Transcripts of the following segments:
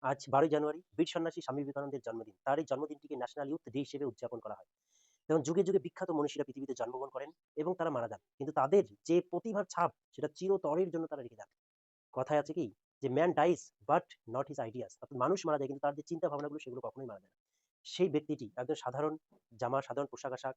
আজ 12ই জানুয়ারি বীর সন্ন্যাসী স্বামী বিবেকানন্দের জন্মদিন। তার এই জন্মদিনটিকে ন্যাশনাল ইয়ুথ ডে হিসেবে উদযাপন করা হয়। এবং যুগে যুগে বিখ্যাত মনীষীরা পৃথিবীতে জন্মগ্রহণ করেন এবং তারা মারা যান। কিন্তু তাদের যে প্রতিভার ছাপ সেটা চিরতরের জন্য তারা রেখে যান। কথায় আছে কি যে man dies but not his ideas. অর্থাৎ মানুষ মারা যায় কিন্তু তার যে চিন্তা ভাবনাগুলো সেগুলো কখনোই মারা যায় না। সেই ব্যক্তিটি একজন সাধারণ জামা, সাধারণ পোশাক আশাক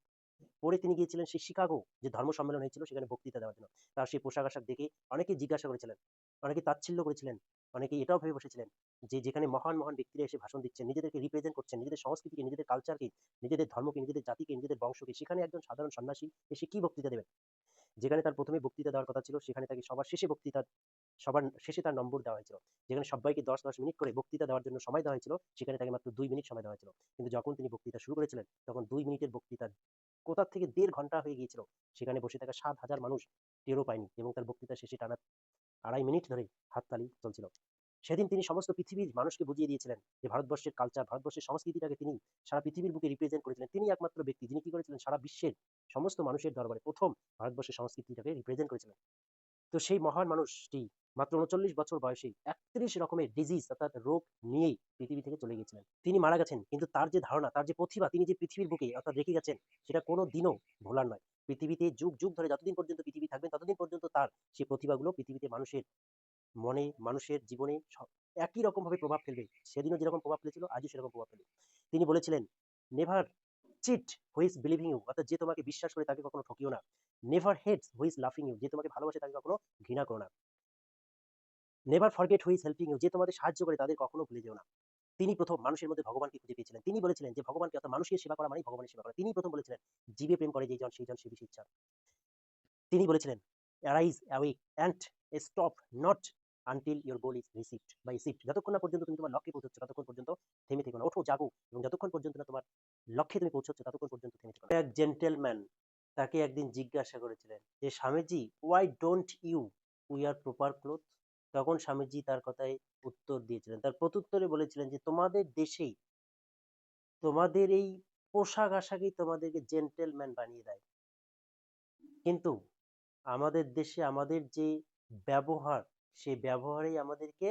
পরে তিনি গিয়েছিলেন সেই শিকাগো যে ধর্ম সম্মেলন হয়েছিল সেখানে বক্তৃতা দেওয়ার জন্য। তার সেই পোশাক আশাক দেখে অনেকেই জিজ্ঞাসা করেছিলেন, অনেকে তাচ্ছিল্য করেছিলেন, অনেকে এটাও ভেবে বসেছিলেন যে যেখানে মহান মহান ব্যক্তিরা এসে ভাষণ দিচ্ছেন, নিজেদেরকে রিপ্রেজেন্ট করছেন, নিজেদের সংস্কৃতিকে, নিজেদের কালচারকে, নিজেদের ধর্মকে, নিজেদের জাতিকে, নিজেদের বংশকে, সেখানে একজন সাধারণ সন্ন্যাসী এসে কি বক্তৃতা দেবেন? যেখানে তার প্রথমে বক্তৃতা দেওয়ার কথা ছিল সেখানে তাকে সবার শেষে তার নম্বর দেওয়া হয়েছিল। যেখানে সবাইকে ১০ মিনিট করে বক্তৃতা দেওয়ার জন্য সময় দেওয়া হয়েছিল সেখানে তাকে মাত্র ২ মিনিট সময় দেওয়া হয়েছিল। কিন্তু যখন তিনি বক্তৃতা শুরু করেছিলেন তখন ২ মিনিটের বক্তৃতা কোথা থেকে ১.৫ ঘন্টা হয়ে গিয়েছিল। সেখানে বসে থাকা ৭,০০০ মানুষ টেরও পায়নি এবং তার বক্তৃতা শেষে টানা ২.৫ মিনিট ধরে হাততালি চলছিল। সেদিন তিনি সমস্ত পৃথিবীর মানুষকে বুঝিয়ে দিয়েছিলেন যে ভারতবর্ষের কালচার, ভারতবর্ষের সংস্কৃতিটাকে তিনি সারা পৃথিবীর বুকে রিপ্রেজেন্ট করেছিলেন। তিনি একমাত্র ব্যক্তি যিনি কি করেছিলেন সারা বিশ্বের সমস্ত মানুষের দরবারে ১ম ভারতবর্ষের সংস্কৃতিটাকে রিপ্রেজেন্ট করেছিলেন। তো সেই মহান মানুষটি মাত্র ৩৯ বছর বয়সে ৩১ রকমের ডিজিজ অর্থাৎ রোগ নিয়েই পৃথিবী থেকে চলে গিয়েছিলেন। তিনি মারা গেছেন কিন্তু তার যে ধারণা, তার যে প্রতিভা তিনি যে পৃথিবীর বুকে অর্থাৎ রেখে গেছেন সেটা কোনো দিনও ভোলার নয়। পৃথিবীতে যুগ যুগ ধরে যতদিন পর্যন্ত পৃথিবী থাকবেন ততদিন পর্যন্ত তার সেই প্রতিভাগুলো পৃথিবীতে মানুষের মনে, মানুষের জীবনে একই রকমভাবে প্রভাব ফেলবে। সেদিনও যেরকম প্রভাব ফেলেছিল আজও সেরকম প্রভাব ফেলবে। তিনি বলেছিলেন, never cheat who is believing you, অর্থাৎ যে তোমাকে বিশ্বাস করে তাকে কখনো ঠকিও না। নেভার হেটস হু ইজ লাফিং ইউ, যে তোমাকে ভালোবাসে তাকে কখনো ঘৃণা করো না। Never forget who is helping you, যে তোমাদের সাহায্য করে তাদের কখনো ভুলে যেও না। তিনি প্রথম মানুষের মধ্যে ভগবানকে খুঁজে পেয়েছিলেন। তিনি বলেছিলেন যে ভগবানকে অর্থাৎ মানুষের সেবা করা মানেই ভগবানের সেবা করা। তিনি প্রথম বলেছিলেন, জীবে প্রেম করে যেই জন সেই জন শিবে ইচ্ছা। তিনি বলেছিলেন, arise awake and stop not until your goal is received বা রিসিভড। যতক্ষণ না পর্যন্ত তুমি তোমার লক্ষ্যে পৌঁছচ্ছ ততক্ষণ পর্যন্ত থেমে থেকো না। ওঠো, জাগো এবং যতক্ষণ পর্যন্ত না তোমার লক্ষ্যে তুমি পৌঁছচ্ছ ততক্ষণ পর্যন্ত থেমে থেকো না। এক জেন্টেলম্যান তাকে একদিন জিজ্ঞাসা করেছিলেন যে Swamiji, why don't you wear proper cloth? তখন স্বামীজি তার কথায় উত্তর দিয়েছিলেন, তার প্রত্যুত্তরে বলেছিলেন যে তোমাদের দেশেই তোমাদের এই পোশাক আশাকই তোমাদেরকে জেন্টেলম্যান বানিয়ে দেয়, কিন্তু আমাদের দেশে আমাদের যে ব্যবহার, সেই ব্যবহারেই আমাদেরকে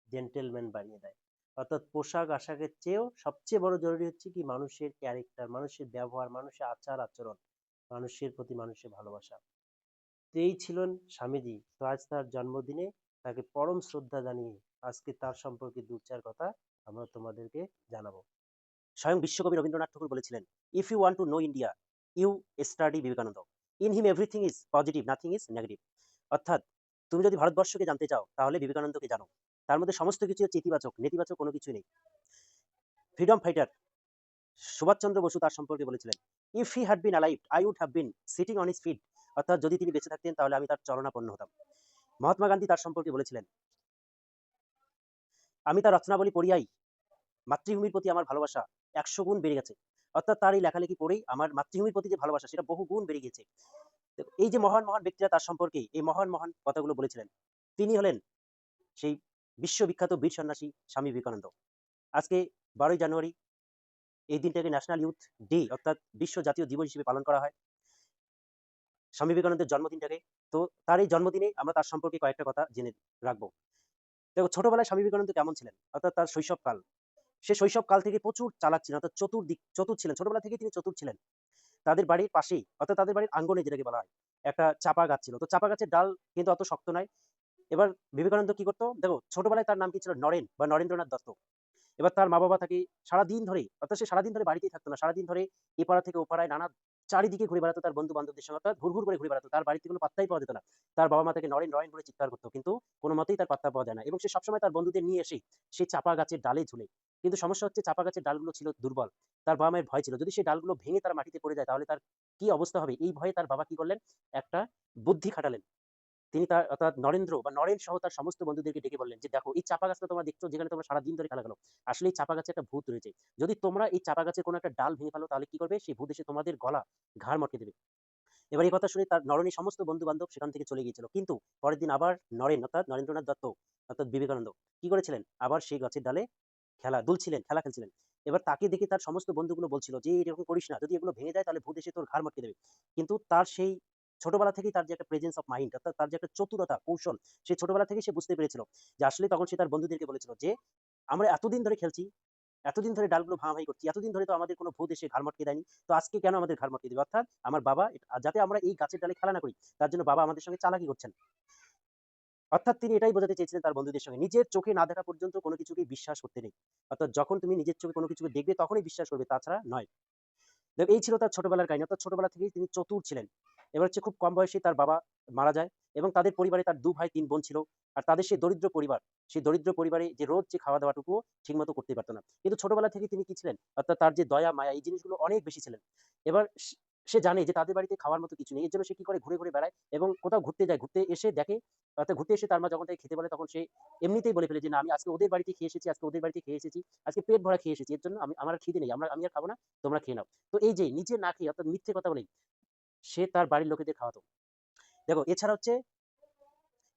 জেন্টেলম্যান বানিয়ে দেয়। অর্থাৎ পোশাক আশাকের চেয়েও সবচেয়ে বড় জরুরি হচ্ছে কি মানুষের ক্যারেক্টার, মানুষের ব্যবহার, মানুষের আচার আচরণ, মানুষের প্রতি মানুষের ভালোবাসা। তো এই ছিলেন স্বামীজি। তো আজ তার জন্মদিনে তাকে পরম শ্রদ্ধা জানিয়ে আজকে তার সম্পর্কে দু চার কথা আমরা তোমাদেরকে জানাবো। স্বয়ং বিশ্বকবি রবীন্দ্রনাথ ঠাকুর বলেছিলেন, if you want to know India you study Vivekananda. In him everything is positive, nothing is negative. অর্থাৎ তুমি যদি ভারতবর্ষকে জানতে চাও তাহলে বিবেকানন্দকে জানো। তার মধ্যে সমস্ত কিছু হচ্ছে ইতিবাচক, নেতিবাচক কোনো কিছু নেই। ফ্রিডম ফাইটার সুভাষচন্দ্র বসু তার সম্পর্কে বলেছিলেন, if he had been alive I would have been sitting on his feet. অর্থাৎ যদি তিনি বেঁচে থাকতেন তাহলে আমি তার চরণাপন্ন হতাম। মহাত্মা গান্ধী তার সম্পর্কে বলেছিলেন, আমি তার রচনাবলী পড়িয়াই মাতৃভূমির প্রতি আমার ভালোবাসা ১০০ গুণ বেড়ে গেছে। অর্থাৎ তার এই লেখালেখি পড়েই আমার মাতৃভূমির প্রতি যে ভালোবাসা সেটা বহু গুণ বেড়ে গিয়েছে। এই যে মহান মহান ব্যক্তিরা তার সম্পর্কে এই মহান মহান কথাগুলো বলেছিলেন, তিনি হলেন সেই বিশ্ববিখ্যাত বীর সন্ন্যাসী স্বামী বিবেকানন্দ। আজকে ১২ই জানুয়ারি এই দিনটাকে ন্যাশনাল ইউথ ডে অর্থাৎ বিশ্ব জাতীয় দিবস হিসেবে পালন করা হয় স্বামী বিবেকানন্দের জন্মদিনটাকে। তো তার এই জন্মদিনে আমরা তার সম্পর্কে কয়েকটা কথা জেনে রাখবো। দেখো, ছোটবেলায় স্বামী বিবেকানন্দ কেমন ছিলেন, অর্থাৎ তার শৈশবকাল। সে শৈশবকাল থেকে প্রচুর চালাক ছিলেন, অর্থাৎ চতুর ছিলেন। ছোটবেলা থেকে তিনি চতুর ছিলেন। তাদের বাড়ির পাশেই অর্থাৎ তাদের বাড়ির আঙ্গনে যেটাকে বলা হয় একটা চাপা গাছ ছিল। তো চাপা গাছের ডাল কিন্তু অত শক্ত নয়। এবার বিবেকানন্দ কি করতো, দেখো ছোটবেলায় তার নাম কি ছিল, নরেন বা নরেন্দ্রনাথ দত্ত। এবার তার মা বাবা তাকে সারাদিন ধরে, অর্থাৎ সে সারাদিন ধরে বাড়িতেই থাকতো না, সারাদিন ধরে এ পাড়া থেকে ও পাড়ায় নানা চারিদিকে ঘুরে বেড়াতো তার বন্ধু বান্ধবদের সঙ্গে, অর্থাৎ ঘুরঘুর করে ঘুরে বেড়াতো। তার বাড়িতে কোনো পাত্তাই পাওয়া যেত না। তার বাবা মা তাকে নরেন নরেন করে চিৎকার করতো কিন্তু কোনো মতেই তার পাত্তা পাওয়া যায় না। এবং সে সবসময় তার বন্ধুদের নিয়ে এসে সে চাপা গাছের ডালে ঝুলে। কিন্তু সমস্যা হচ্ছে চাপা গাছের ডালগুলো ছিল দুর্বল। তার বাবা মায়ের ভয় ছিল যদি সেই ডালগুলো ভেঙে তার মাটিতে পড়ে যায় তাহলে তার কি অবস্থা হবে। এই ভয়ে তার বাবা কি করলেন, একটা বুদ্ধি খাটালেন। তিনি তার অর্থাৎ নরেন্দ্র বা নরেন সহ তার সমস্ত বন্ধুদেরকে ডেকে বললেন যে দেখো, এই চাপা গাছটা তোমরা দেখছো যেখানে তোমরা সারাদিন ধরে খেলা খেলো, আসলে এই চাপা গাছে একটা ভূত রয়েছে। যদি তোমরা এই চাপা গাছের কোনো একটা ডাল ভেঙে ফেলো তাহলে কি করবে, সেই ভূত এসে তোমাদের গলা ঘাড় মটকে দেবে। এবার এই কথা শুনে তার নরেনের সমস্ত বন্ধু বান্ধব সেখান থেকে চলে গিয়েছিল। কিন্তু পরের দিন আবার নরেন অর্থাৎ নরেন্দ্রনাথ দত্ত অর্থাৎ বিবেকানন্দ কি করেছিলেন, আবার সেই গাছের ডালে খেলা খেলছিলেন। এবার তাকে দেখে তার সমস্ত বন্ধুগুলো বলছিল যে এরকম করিস না, যদি এগুলো ভেঙে যায় তাহলে ভূত এসে তোর ঘাড় মটকে দেবে। কিন্তু তার সেই ছোটবেলা থেকেই তার যে একটা প্রেজেন্স অফ মাইন্ড অর্থাৎ তার যে একটা চতুরতা কৌশল, সেই ছোটবেলা থেকেই সে বুঝতে পেরেছিল যে আসলে তখন সে তার বন্ধুদেরকে বলেছিল যে আমরা এতদিন ধরে খেলছি, এতদিন ধরে ডালগুলো ভাঙাভাঙি করছি, এতদিন ধরে তো আমাদের কোনো ভূত এসে ঘাড় মটকে দেয়নি, তো আজকে কেন আমাদের ঘাড় মটকে দিবে? অর্থাৎ আমার বাবা যাতে আমরা এই গাছের ডালে খেলা না করি, তার জন্য বাবা আমাদের সঙ্গে চালাকি করছেন। অর্থাৎ তিনি এটাই বোঝাতে চেয়েছিলেন তার বন্ধুদের সঙ্গে, নিজের চোখে না দেখা পর্যন্ত কোনো কিছুকেই বিশ্বাস করতে নেই। অর্থাৎ যখন তুমি নিজের চোখে কোনো কিছুকে দেখবে তখনই বিশ্বাস করবে, তাছাড়া নয়। দেখো এই ছিল তার ছোটবেলার কাহিনী। অর্থাৎ ছোটবেলা থেকেই তিনি চতুর ছিলেন। এবার হচ্ছে খুব কম বয়সে তার বাবা মারা যায় এবং তাদের পরিবারে তার ২ ভাই ৩ বোন ছিল। আর তাদের সেই দরিদ্র পরিবার, সেই দরিদ্র পরিবারে যে রোজ যে খাওয়া-দাওয়াটুকুও ঠিকমতো করতে পারত না। কিন্তু ছোটবেলা থেকেই তিনি কি ছিলেন? অর্থাৎ তার যে দয়া, মায়া এই জিনিসগুলো অনেক বেশি ছিলেন। এবার সে জানে যে তাদের বাড়িতে খাওয়ার মতো কিছু নেই। এর জন্য সে কি করে ঘুরে, ঘুরে বেড়ায় এবং কোথাও ঘুরতে যায়। ঘুরতে এসে দেখে, অর্থাৎ ঘুরতে এসে তার মা যখন তাকে খেতে বলে তখন সে এমনিতেই বলে ফেলে যে, "না, আমি আজকে ওদের বাড়িতে খেয়ে এসেছি, আজকে ওদের বাড়িতে খেয়ে এসেছি। আজকে পেট ভরা খেয়ে এসেছি। এর জন্য আমার আর খিদে নেই। আমি আর খাবো না। তোমরা খেয়ে নাও।" তো এই যে নিজে না খেয়ে অর্থাৎ মিথ্যে কথা বলেই সে তার বাড়ির লোকেদের খাওয়াতো। দেখো এছাড়া হচ্ছে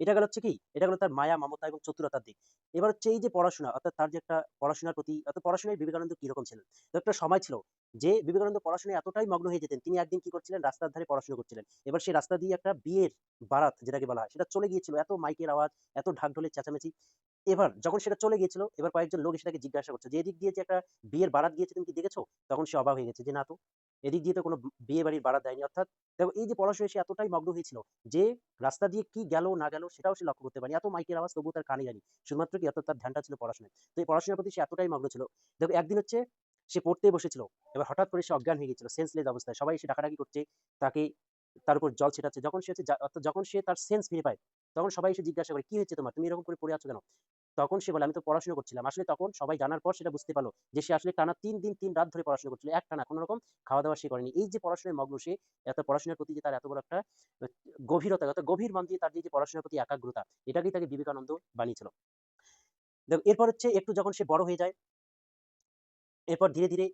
এটা গেল হচ্ছে কি? এটা গেল তার মায়া, মমতা এবং চতুরতার দিক। এবার হচ্ছে এই যে পড়াশোনা, অর্থাৎ তার যে একটা পড়াশোনার প্রতি, অর্থাৎ পড়াশোনায় বিবেকানন্দ কিরকম ছিলেন? তো একটা সময় ছিল যে বিবেকানন্দ পড়াশোনায় এতটাই মগ্ন হয়ে যেতেন, তিনি একদিন কি করছিলেন? রাস্তার ধারে পড়াশোনা করছিলেন। এবার সেই রাস্তা দিয়ে একটা বিয়ের বারাত যেটাকে বলা হয়, সেটা চলে গিয়েছিল। এত মাইকের আওয়াজ, এত ঢাক-ঢোলের চেঁচামেচি। এবার যখন সেটা চলে গিয়েছিল, এবার কয়েকজন লোক এসে তাকে জিজ্ঞাসা করছে যে, "এদিক দিয়ে যে একটা বিয়ের বারাত গিয়েছে তুমি কি দেখেছো?" তখন সে অবাক হয়ে গেছে যে, "না তো। এদিক দিয়ে তো কোনো বিয়ে বাড়ির বারাত যায়নি।" অর্থাৎ দেখো এই যে পড়াশোনায় সে এতটাই মগ্ন হয়েছিল যে রাস্তা দিয়ে কি গেল না গেল সেটাও সে লক্ষ্য করতে পারেনি। এত মাইকের আওয়াজ তবুও তার কানে যায়নি। শুধুমাত্র কি অর্থাৎ তার ধ্যানটা ছিল পড়াশোনায়। তো এই পড়াশোনার প্রতি সে এতটাই মগ্ন ছিল। দেখো একদিন হচ্ছে সে পড়তে বসেছিল। এবার হঠাৎ করে সে অজ্ঞান হয়ে গিয়েছিল, সেন্সলেস অবস্থায়। সবাই এসে ডাকাডাকি করছে, তাকে তার উপর জল ছিটাচ্ছে। যখন সে হচ্ছে অর্থাৎ যখন সে তার সেন্স ফিরে পায়, তখন সবাই এসে জিজ্ঞাসা করে, "কি হয়েছে তোমার? তুমি এরকম করে পড়ে আছো কেন?" তখন সে বলে, "আমি তো পড়াশোনা করছিলাম।" আসলে তখন সবাই জানার পর সেটা বুঝতে পারল যে সে আসলে টানা ৩ দিন ৩ রাত ধরে পড়াশোনা করছিল। একটানা কোন রকম খাওয়া-দাওয়া সে করেনি। এই যে পড়াশোনায় মগ্ন সে, এত পড়াশোনার প্রতি যে তার এত বড় একটা আ গভীরতা, অর্থাৎ গভীর মন দিয়ে তার যে পড়াশোনার প্রতি একাগ্রতা, এটাকেই তাকে বিবেকানন্দ বানিয়েছিল। দেখো এরপর হচ্ছে একটু যখন সে বড় হয়ে যায়, এরপর ধীরে, ধীরে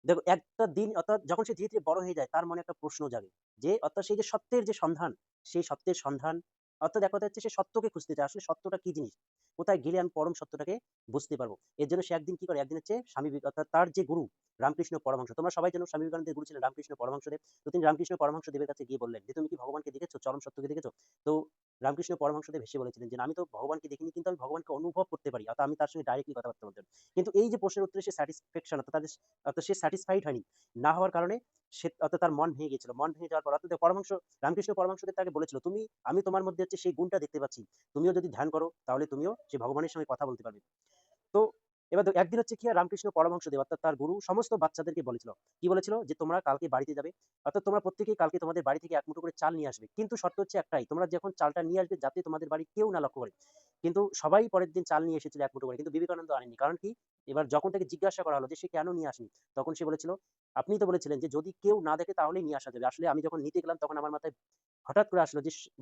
দেখো একটা দিন অর্থাৎ যখন সে ধীরে, ধীরে বড় হয়ে যায় তার মনে একটা প্রশ্ন জাগে। যে অর্থাৎ সেই যে সত্যের যে সন্ধান, সেই সত্যের সন্ধান অর্থাৎ এক কথা হচ্ছে সে সত্যকে খুঁজতে চায়। আসলে সত্যটা কি জিনিস? কোথায় গেলে আমি পরম সত্যটাকে বুঝতে পারবো? এর জন্য সে একদিন কি করে? একদিন হচ্ছে স্বামী অর্থাৎ তার যে গুরু রামকৃষ্ণ পরমহংস। তোমরা সবাই জানো স্বামী বিবেকানন্দের গুরু ছিলেন রামকৃষ্ণ পরমহংসদেব। তো তিনি রামকৃষ্ণ পরমহংসদেবের কাছে গিয়ে বললেন যে, "তুমি কি ভগবানকে দেখেছো? চরম সত্যকে দেখেছো?" তো রামকৃষ্ণ পরমহংসদেব হেসে বলেছিলেন যে, "না, আমি তো ভগবানকে দেখিনি কিন্তু আমি ভগবানকে অনুভব করতে পারি। অর্থাৎ আমি তার সঙ্গে ডাইরেক্টলি কথাবার্তা বলতে পারি।" কিন্তু এই যে প্রশ্নের উত্তরে সে স্যাটিসফ্যাকশন অর্থাৎ সে স্যাটিসফাইড হয়নি। না হওয়ার কারণে সে অর্থাৎ তার মন ভেঙে গিয়েছিল। মন ভেঙে যাওয়ার পর অর্থাৎ রামকৃষ্ণ পরমহংসদেব তাকে বলেছিল, আমি তোমার মধ্যে হচ্ছে সেই গুণটা দেখতে পাচ্ছি। তুমিও যদি ধ্যান করো তাহলে তুমিও সেই ভগবানের সঙ্গে কথা বলতে পারবে। তো এবার একদিন হচ্ছে কি হয় রামকৃষ্ণ পরমহংসদেব অর্থাৎ তার গুরু সমস্ত বাচ্চাদেরকে বলেছিল। কি বলেছিল? যে তোমরা কালকে বাড়িতে যাবে। অর্থাৎ তোমরা প্রত্যেকেই কালকে তোমাদের বাড়ি থেকে ১ মুঠো করে চাল নিয়ে আসবে। কিন্তু শর্ত হচ্ছে একটাই, তোমরা যখন চালটা নিয়ে আসবে যাতে তোমাদের বাড়ির কেউ না লক্ষ্য করে। কিন্তু সবাই পরের দিন চাল নিয়ে এসেছিল ১ মুঠো করে। কিন্তু বিবেকানন্দ আনেননি। কারণ কি? এবার যখন তাকে জিজ্ঞাসা করা হলো যে সে কেন নিয়ে আসেনি? তখন সে বলেছিল, "আপনিই তো বলেছিলেন যে যদি কেউ না দেখে তাহলেই নিয়ে আসা যাবে।" আসলে আমি যখন নিতে গেলাম তখন আমার মাথায় হঠাৎ করে আসলো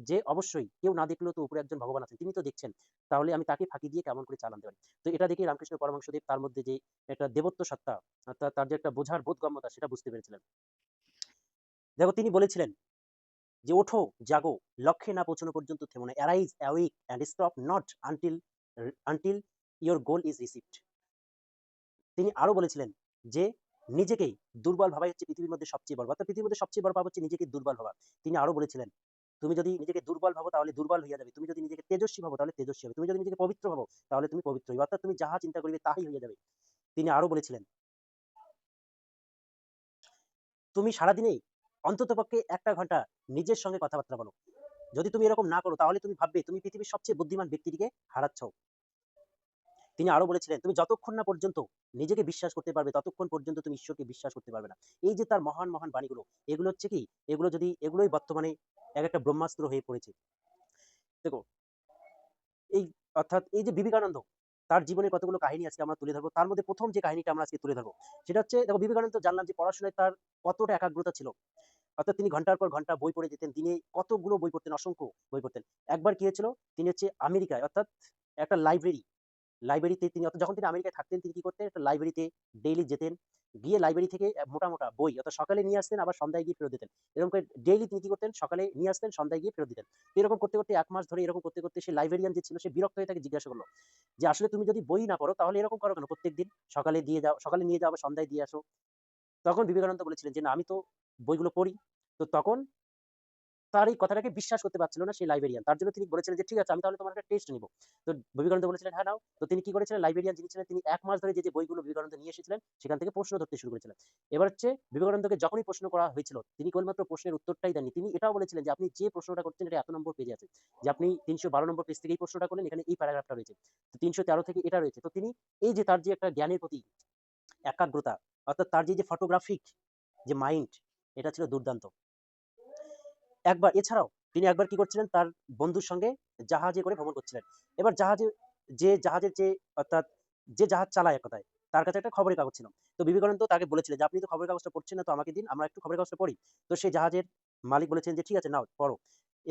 যে অবশ্যই কেউ না দেখলেও তো উপরে একজন ভগবান আছেন। তিনি তো দেখছেন। তাহলে আমি তাকে ফাঁকি দিয়ে কেমন করে চাল আনতে পারি? তো এটা দেখেই রামকৃষ্ণ পরমহংসদেব তার মধ্যে যে একটা দেবত্ব সত্তা, অর্থাৎ তার যে একটা বোঝার বোধগম্যতা সেটা বুঝতে পেরেছিলেন। দেখো তিনি বলেছিলেন যে, "ওঠো, জাগো, লক্ষ্যে না পৌঁছানো পর্যন্ত থেমো না। Arise, awake and stop not until your goal is reached." তিনি আরো বলেছিলেন যে, "নিজেকেই দুর্বল ভাবাই হচ্ছে পৃথিবীর মধ্যে সবচেয়ে বড়। অর্থাৎ পৃথিবীর মধ্যে সবচেয়ে বড় পাপ হচ্ছে নিজেকে দুর্বল ভাবা।" তিনি আরো বলেছিলেন, "তুমি যদি নিজেকে দুর্বল ভাবো তাহলে দুর্বল হইয়া যাবে। তুমি যদি নিজেকে তেজস্বী ভাবো তাহলে তেজস্বী হবে। তুমি যদি নিজেকে পবিত্র ভাবো তাহলে তুমি পবিত্র হইবে। অর্থাৎ তুমি যাহা চিন্তা করিবে তাহাই হইয়া যাবে।" তিনি আরো বলেছিলেন, "তুমি সারাদিনেই অন্ততপক্ষে ১ টা ঘন্টা নিজের সঙ্গে কথাবার্তা বলো। যদি তুমি এরকম না করো তাহলে তুমি ভাববে তুমি পৃথিবীর সবচেয়ে বুদ্ধিমান ব্যক্তিটিকে হারাচ্ছ।" তিনি আরো বলেছিলেন, "তুমি যতক্ষণ না পর্যন্ত নিজেকে বিশ্বাস করতে পারবে ততক্ষণ পর্যন্ত তুমি ঈশ্বরকে বিশ্বাস করতে পারবে না।" এই যে তার মহান, মহান বাণীগুলো, এগুলো হচ্ছে কি? এগুলোই বর্তমানে একটা ব্রহ্মাস্ত্র হয়ে পড়েছে। দেখো এই অর্থাৎ এই যে বিবেকানন্দ, তার জীবনের কতগুলো কাহিনী আজকে আমরা তুলে ধরবো। তার মধ্যে ১ম যে কাহিনীটা আমরা আজকে তুলে ধরবো, সেটা হচ্ছে দেখো বিবেকানন্দ জানলাম যে পড়াশোনায় তার কতটা একাগ্রতা ছিল। অর্থাৎ তিনি ঘন্টার পর ঘন্টা বই পড়ে যেতেন। দিনে কতগুলো বই পড়তেন, অসংখ্য বই পড়তেন। একবার কি হয়েছিল? তিনি হচ্ছে আমেরিকায় অর্থাৎ একটা লাইব্রেরিতে তিনি অর্থাৎ যখন তিনি আমেরিকায় থাকতেন তিনি কি করতেন? একটা লাইব্রেরিতে ডেইলি যেতেন। গিয়ে লাইব্রেরি থেকে মোটা, মোটা বই অর্থাৎ সকালে নিয়ে আসতেন আবার সন্ধ্যায় গিয়ে ফেরত দিতেন। এরকম করে ডেইলি তিনি কি করতেন? সকালে নিয়ে আসতেন, সন্ধ্যায় গিয়ে ফেরত দিতেন। তো এরকম করতে, করতে ১ মাস ধরে এরকম করতে, করতে সে লাইব্রেরিয়ান যে ছিল সে বিরক্ত হয়ে তাকে জিজ্ঞাসা করল যে, "আসলে তুমি যদি বই না পড়ো তাহলে এরকম করো কেন প্রত্যেকদিন? সকালে নিয়ে যাও আবার সন্ধ্যায় দিয়ে আসো।" তখন বিবেকানন্দ বলেছিলেন যে, "না আমি তো বইগুলো পড়ি।" তো তার এই কথাটাকে বিশ্বাস করতে পারছিল না সেই লাইব্রেরিয়ান। তার জন্য তিনি বলেছিলেন যে ঠিক আছে আমি তাহলে তোমার একটা টেস্ট নিব। তো বিবেকানন্দ বলেছিলেন হ্যাঁ নাও। তো তিনি কি করেছিলেন, লাইব্রেরিয়ান যিনি ছিলেন তিনি ১ মাস ধরে যে বইগুলো বিবেকানন্দ নিয়ে এসেছিলেন সেখান থেকে প্রশ্ন ধরতে শুরু করেছিলেন। এবার হচ্ছে বিবেকানন্দকে যখনই প্রশ্ন করা হয়েছিল তিনি কেবলমাত্র প্রশ্নের উত্তরটাই দেননি। তিনি এটাও বলেছিলেন যে আপনি যে প্রশ্নটা করছেন এটা এত নম্বর পেজে আছে। যে আপনি ৩১২ নম্বর পেজ থেকে এই প্রশ্নটা করলেন, এখানে এই প্যারাগ্রাফটা রয়েছে। তো ৩১৩ থেকে এটা রয়েছে। তো তিনি এই যে তার যে একটা জ্ঞানের প্রতি একাগ্রতা, অর্থাৎ তার যে ফটোগ্রাফিক যে মাইন্ড, এটা ছিল দুর্দান্ত। একবার এছাড়াও তিনি একবার কি করছিলেন, তার বন্ধুর সঙ্গে জাহাজে করে ভ্রমণ করছিলেন। এবার জাহাজের যে অর্থাৎ যে জাহাজ চালায় এক কথায়, তার কাছে একটা খবরের কাগজ ছিল। তো বিবেকানন্দ তাকে বলেছিলেন যে আপনি তো খবরের কাগজটা পড়ছেন না, তো আমাকে দিন, আমরা একটু খবরের কাগজটা পড়ি। তো সেই জাহাজের মালিক বলেছিলেন যে ঠিক আছে নাও পড়ো।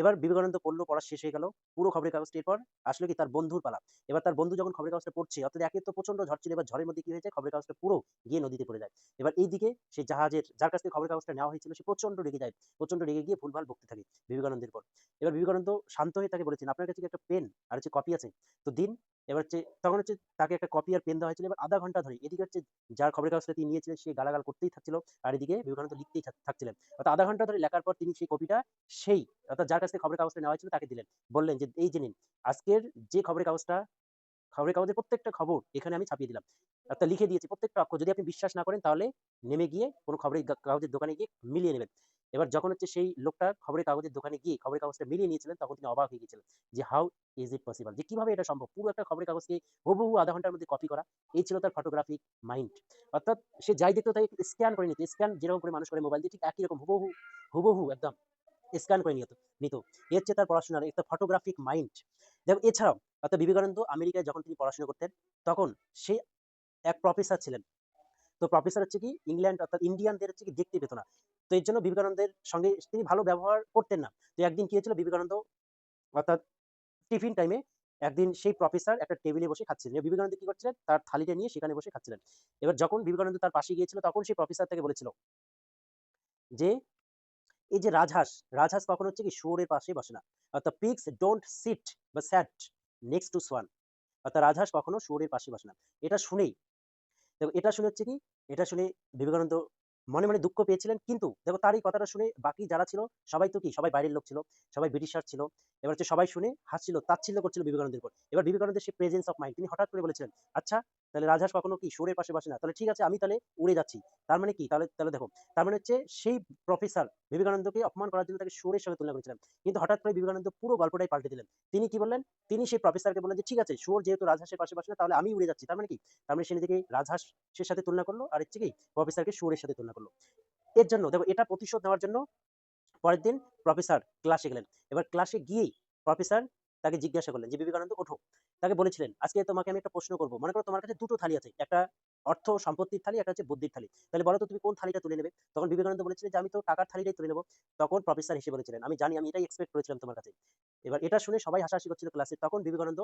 এবার বিবেকানন্দ পড়লো, পড়া শেষ হয়ে গেল পুরো খবরের কাগজটি। এরপর আসলে কি তার বন্ধুর পালা। এবার তার বন্ধু যখন খবরের কাগজটা পড়ছে, অর্থাৎ একে তো প্রচন্ড ঝড় ছিল, এবার ঝড়ের মধ্যে কি হয়েছে, খবরের কাগজটা পুরো গিয়ে নদীতে পড়ে যায়। এবার এইদিকে সেই জাহাজের যার কাছ থেকে খবরের কাগজটা নেওয়া হয়েছিল সে প্রচন্ড রেগে যায়, প্রচন্ড রেগে গিয়ে ভুলভাল বকতে থাকে বিবেকানন্দের পর। এবার বিবেকানন্দ শান্ত হয়ে তাকে বলেছেন আপনার কাছে কি একটা পেন আর হচ্ছে কপি আছে, তো দিন। এবার হচ্ছে তখন হচ্ছে তাকে একটা কপি আর পেন দেওয়া হয়েছিল। এবার আধা ঘন্টা ধরে এদিকে হচ্ছে যার খবরের কাগজটা তিনি নিয়েছিলেন সে গালাগাল করতেই থাকছিল, আর এদিকে বিবেকানন্দ লিখতেই থাকছিলেন। অর্থাৎ আধা ঘন্টা ধরে লেখার পর তিনি সেই কপিটা সেই অর্থাৎ যার কাছ থেকে খবরের কাগজটা নেওয়া হয়েছিল তাকে দিলেন। বললেন যে এই যে নিন, আজকের যে খবরের কাগজের প্রত্যেকটা খবর এখানে আমি ছাপিয়ে দিলাম, একটা লিখে দিয়েছি প্রত্যেকটা অক্ষর। যদি আপনি বিশ্বাস না করেন তাহলে নেমে গিয়ে কোনো খবরের কাগজের দোকানে গিয়ে মিলিয়ে নেবেন। এবার যখন হচ্ছে সেই লোকটা খবরের কাগজের দোকানে গিয়ে খবরের কাগজটা মিলিয়ে নিয়েছিলেন তখন তিনি অবাক হয়ে গিয়েছিলেন যে হাউ ইজ ইট পসিবল, যে কিভাবে এটা সম্ভব, পুরো একটা খবরের কাগজকে হুবহু আধা ঘন্টার মধ্যে কপি করা। এই ছিল তার ফটোগ্রাফিক মাইন্ড। অর্থাৎ সে যাই দেখতো তাই স্ক্যান করে নিত, স্ক্যান যেরকম করে মানুষ করে মোবাইল দিয়ে ঠিক একই রকম হুবহু হুবহু একদম স্ক্যান করে নিত। এর হচ্ছে তার পড়াশোনার একটা ফটোগ্রাফিক মাইন্ড। দেখো এছাড়াও অর্থাৎ বিবেকানন্দ আমেরিকায় যখন তিনি পড়াশোনা করতেন তখন সে এক প্রফেসর ছিলেন। তো প্রফেসর হচ্ছে কি ইংল্যান্ড অর্থাৎ ইন্ডিয়ানদের হচ্ছে কি দেখতে পেত না। তো এর জন্য বিবেকানন্দের সঙ্গে তিনি ভালো ব্যবহার করতেন না। তো একদিন কি হয়েছিল, বিবেকানন্দ অর্থাৎ টিফিন টাইমে একদিন সেই প্রফেসর একটা টেবিলে বসে খাচ্ছিলেন, বিবেকানন্দ কি করছিলেন তার থালিটা নিয়ে সেখানে বসে খাচ্ছিলেন। এবার যখন বিবেকানন্দ তার পাশে গিয়েছিল তখন সেই প্রফেসর তাকে বলেছিল যে এই যে রাজহাঁস কখন হচ্ছে কি শুয়োরের পাশে বসে না, অর্থাৎ পিগস ডোন্ট সিট বা স্যাট নেক্সট টু সোয়ান, অর্থাৎ রাজহাঁস কখনো শুয়োরের পাশে বসে না। এটা শুনেই দেখো এটা শুনে হচ্ছে কি, এটা শুনে বিবেকানন্দ মনে মনে দুঃখ পেয়েছিলেন, কিন্তু দেখো তার এই কথাটা শুনে বাকি যারা ছিল সবাই তো কি সবাই বাইরের লোক ছিল, সবাই ব্রিটিশার ছিল। এবার হচ্ছে সবাই শুনে হাসছিল, তাচ্ছিল্য করছিল বিবেকানন্দের উপর। এবার বিবেকানন্দের সেই প্রেজেন্স অফ মাইন্ড, তিনি হঠাৎ করে বলেছিলেন আচ্ছা তাহলে রাজহাঁস কখনো কি শুয়োরের পাশে বসে না, তাহলে ঠিক আছে আমি তাহলে উড়ে যাচ্ছি। তার মানে কি, তাহলে তাহলে দেখো তার মানে হচ্ছে সেই প্রফেসর বিবেকানন্দকে অপমান করার জন্য তাকে শুয়োরের সঙ্গে তুলনা করেছিলেন, কিন্তু হঠাৎ করে বিবেকানন্দ পুরো গল্পটাই পাল্টে দিলেন। তিনি কি বললেন, তিনি সেই প্রফেসরকে বললেন যে ঠিক আছে শুয়োর যেহেতু রাজহাঁসের পাশে বসে না তাহলে আমি উড়ে যাচ্ছি। তার মানে কি, তার মানে সে নিজেকে রাজহাঁসের সাথে তুলনা করলো আর হচ্ছে কি প্রফেসরকে শুয়োরের সাথে তুলনা করলো। এর জন্য দেখো এটা প্রতিশোধ নেওয়ার জন্য পরের দিন প্রফেসর ক্লাসে গেলেন। এবার ক্লাসে গিয়েই প্রফেসর তাকে জিজ্ঞাসা করলেন যে বিবেকানন্দ ওঠো। তাকে বলেছিলেন আজকে তোমাকে আমি একটা প্রশ্ন করবো, মনে করো তোমার কাছে দুটো থালি আছে, একটা অর্থ সম্পত্তির থালি, একটা হচ্ছে বুদ্ধির থালি, তাহলে বলো তো তুমি কোন থালিটা তুলে নেবে। তখন বিবেকানন্দ বলেছিলেন যে আমি তো টাকার থালিটাই তুলে নেবো। তখন প্রফেসর হেসে বলেছিলেন আমি জানি, আমি এটাই এক্সপেক্ট করেছিলাম তোমার কাছে। এবার এটা শুনে সবাই হাসাহাসি করছিল ক্লাসে। তখন বিবেকানন্দ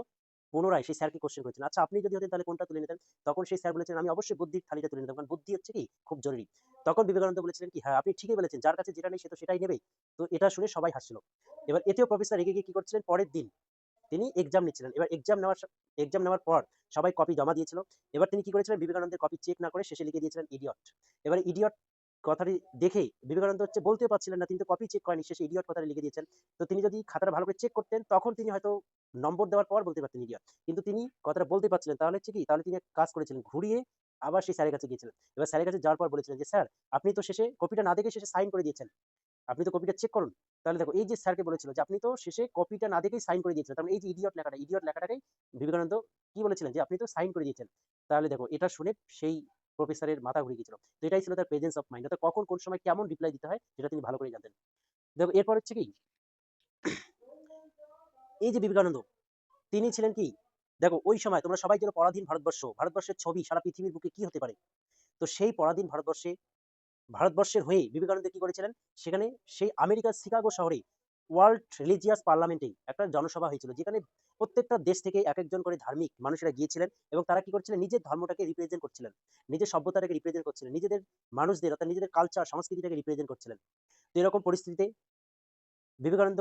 পুনরায় সেই স্যারকে কোশ্চেন করেছিলেন আচ্ছা আপনি যদি হতেন তাহলে কোনটা তুলে নিতেন। তখন সেই স্যার বলেছিলেন আমি অবশ্যই বুদ্ধির থালিটা তুলে নিতাম, কারণ বুদ্ধি হচ্ছে কি খুব জরুরি। তখন বিবেকানন্দ বলেছিলেন কি হ্যাঁ আপনি ঠিকই বলেছেন, যার কাছে যেটা নেই সে তো সেটাই নেবে। তো এটা শুনে সবাই হাসছিল। এবার এতেও প্রফেসর রেগে গিয়ে কি করছিলেন, পরের দিন তিনি এক্সাম নিচ্ছিলেন। এবার এক্সাম নেওয়ার পর সবাই কপি জমা দিয়েছিল। এবার তিনি কি করেছিলেন, বিবেকানন্দের কপি চেক না করে শেষে লিখে দিয়েছিলেন ইডিয়ট। এবার ইডিয়ট কথাটি দেখে বিবেকানন্দ হচ্ছে বলতেও পারছিলেন না, তিনি তো কপি চেক করেনি, শেষে ইডিয়ট কথাটা লিখে দিয়েছেন। তো তিনি যদি খাতাটা ভালো করে চেক করতেন তখন তিনি হয়তো নম্বর দেওয়ার পর বলতে পারতেন ইডিয়ট, কিন্তু তিনি কথাটা বলতে পারছিলেন। তাহলে হচ্ছে কি, তাহলে তিনি এক কাজ করেছিলেন, ঘুরিয়ে আবার সেই স্যারের কাছে গিয়েছিলেন। এবার স্যারের কাছে যাওয়ার পর বলেছিলেন যে স্যার আপনি তো শেষে কপিটা না দেখে শেষে সাইন করে দিয়েছেন, আপনি তো কপিটা চেক করুন। তাহলে দেখো এই যে স্যারকে বলেছিল যে আপনি তো শেষে কপিটা না দেখেই সাইন করে দিয়েছিলেন, তার মানে এই যে ইডিয়ট লেখাটাকেই বিবেকানন্দ কি বলেছিলেন যে আপনি তো সাইন করে দিয়েছেন। তাহলে দেখো এটা শুনে সেই প্রফেসরের মাথা ঘুরে গিয়েছিল। তো এটাই ছিল তার প্রেজেন্স অফ মাইন্ড, অর্থাৎ কখন কোন সময় কেমন রিপ্লাই দিতে হয় সেটা তিনি ভালো করে জানতেন। দেখো এরপর হচ্ছে কি, এই যে বিবেকানন্দ তিনি ছিলেন কি, দেখো ওই সময় তোমরা সবাই যেন পরাধীন ভারতবর্ষের ছবি সারা পৃথিবীর বুকে কি হতে পারে। তো সেই পরাধীন ভারতবর্ষের হয়ে বিবেকানন্দ কি করেছিলেন, সেখানে সেই আমেরিকার শিকাগো শহরে ওয়ার্ল্ড রিলিজিয়াস পার্লামেন্টে একটা জনসভা হয়েছিল, যেখানে প্রত্যেকটা দেশ থেকে এক একজন করে ধার্মিক মানুষেরা গিয়েছিলেন এবং তারা কি করছিলেন, নিজের ধর্মটাকে রিপ্রেজেন্ট করছিলেন, নিজের সভ্যতাটাকে রিপ্রেজেন্ট করছিলেন, নিজেদের মানুষদের অর্থাৎ নিজেদের কালচার সংস্কৃতিটাকে রিপ্রেজেন্ট করছিলেন। তো এরকম পরিস্থিতিতে বিবেকানন্দ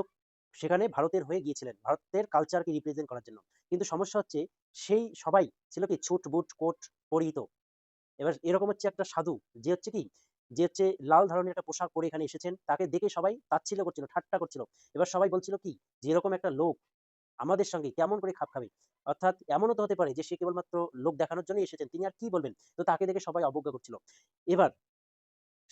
সেখানে ভারতের হয়ে গিয়েছিলেন, ভারতের কালচারকে রিপ্রেজেন্ট করার জন্য। কিন্তু সমস্যা হচ্ছে সেই সবাই ছিল কি ছুট বুট কোট পরিহিত। এবার এরকম হচ্ছে একটা সাধু যে হচ্ছে কি যে হচ্ছে লাল ধরনের একটা পোশাক পরে এখানে এসেছেন, তাকে দেখে সবাই তাচ্ছিল্য করছিল, ঠাট্টা করছিল। এবার সবাই বলছিল কি যে এরকম একটা লোক আমাদের সঙ্গে কেমন করে খাপ খাবে? অর্থাৎ এমনও তো হতে পারে যে সে কেবলমাত্র লোক দেখানোর জন্যই এসেছেন, তিনি আর কি বলবেন? তো তাকে দেখে সবাই অবজ্ঞা করছিল। এবার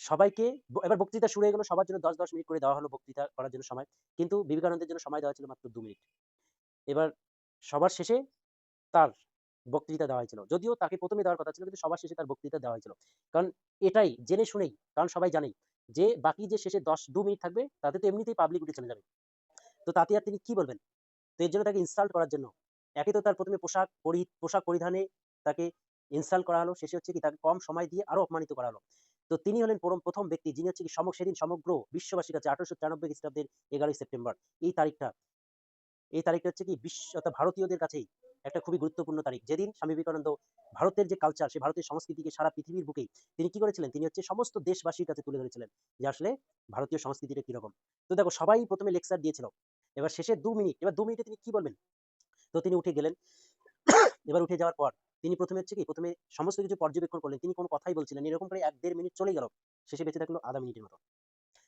সবাইকে এবার বক্তৃতা শুরু হয়ে গেল, সবার জন্য ১০ মিনিট করে দেওয়া হলো বক্তৃতা করার জন্য সময়। কিন্তু বিবেকানন্দের জন্য সময় দেওয়া ছিল মাত্র ২ মিনিট। এবার সবার শেষে তার বক্তৃতা দেওয়া হয়েছিল। যদিও তাকে ১ম এ দেওয়ার কথা ছিল, কিন্তু সবার শেষে তার বক্তৃতা দেওয়া হয়েছিল। কারণ এটাই জেনে শুনেই, কারণ সবাই জানেই যে বাকি যে শেষে ২ মিনিট থাকবে তাতে তো এমনিতেই পাবলিক উঠে চলে যাবে। তো তাতে আর তিনি কি বলবেন? তো এর জন্য তাকে ইনসাল্ট করার জন্য, একে তো তার ১ম এ পোশাক পরিধানে তাকে ইনসাল্ট করা হলো। শেষে হচ্ছে কি তাকে কম সময় দিয়ে আরো অপমানিত করা হলো। তো তিনি হলেন ১ম ব্যক্তি যিনি হচ্ছে কি সেদিন সমগ্র বিশ্ববাসীর কাছে ১৮৯৪ খ্রিস্টাব্দের ১১ই সেপ্টেম্বর এই তারিখটা এই তারিখটা হচ্ছে কি অর্থাৎ ভারতীয়দের কাছেই একটা খুবই গুরুত্বপূর্ণ তারিখ। যেদিন স্বামী বিবেকানন্দ ভারতের যে কালচার, সেই ভারতের সংস্কৃতিকে সারা পৃথিবীর বুকেই তিনি কি করেছিলেন? তিনি হচ্ছে সমস্ত দেশবাসীর কাছে তুলে ধরেছিলেন যে আসলে ভারতীয় সংস্কৃতিটা কিরকম। তো দেখো সবাই ১ম এ লেকচার দিয়েছিল। এবার শেষে ২ মিনিট, এবার ২ মিনিটে তিনি কি বলবেন? তো তিনি উঠে গেলেন। এবার উঠে যাওয়ার পর তিনি ১ম এ হচ্ছে কি ১ম এ সমস্ত কিছু পর্যবেক্ষণ করলেন। তিনি কোনো কথাই বলছিলেন না। এরকম করে ১-১.৫ মিনিট চলে গেল। শেষে বেঁচে থাকলো ০.৫ মিনিটের মতো।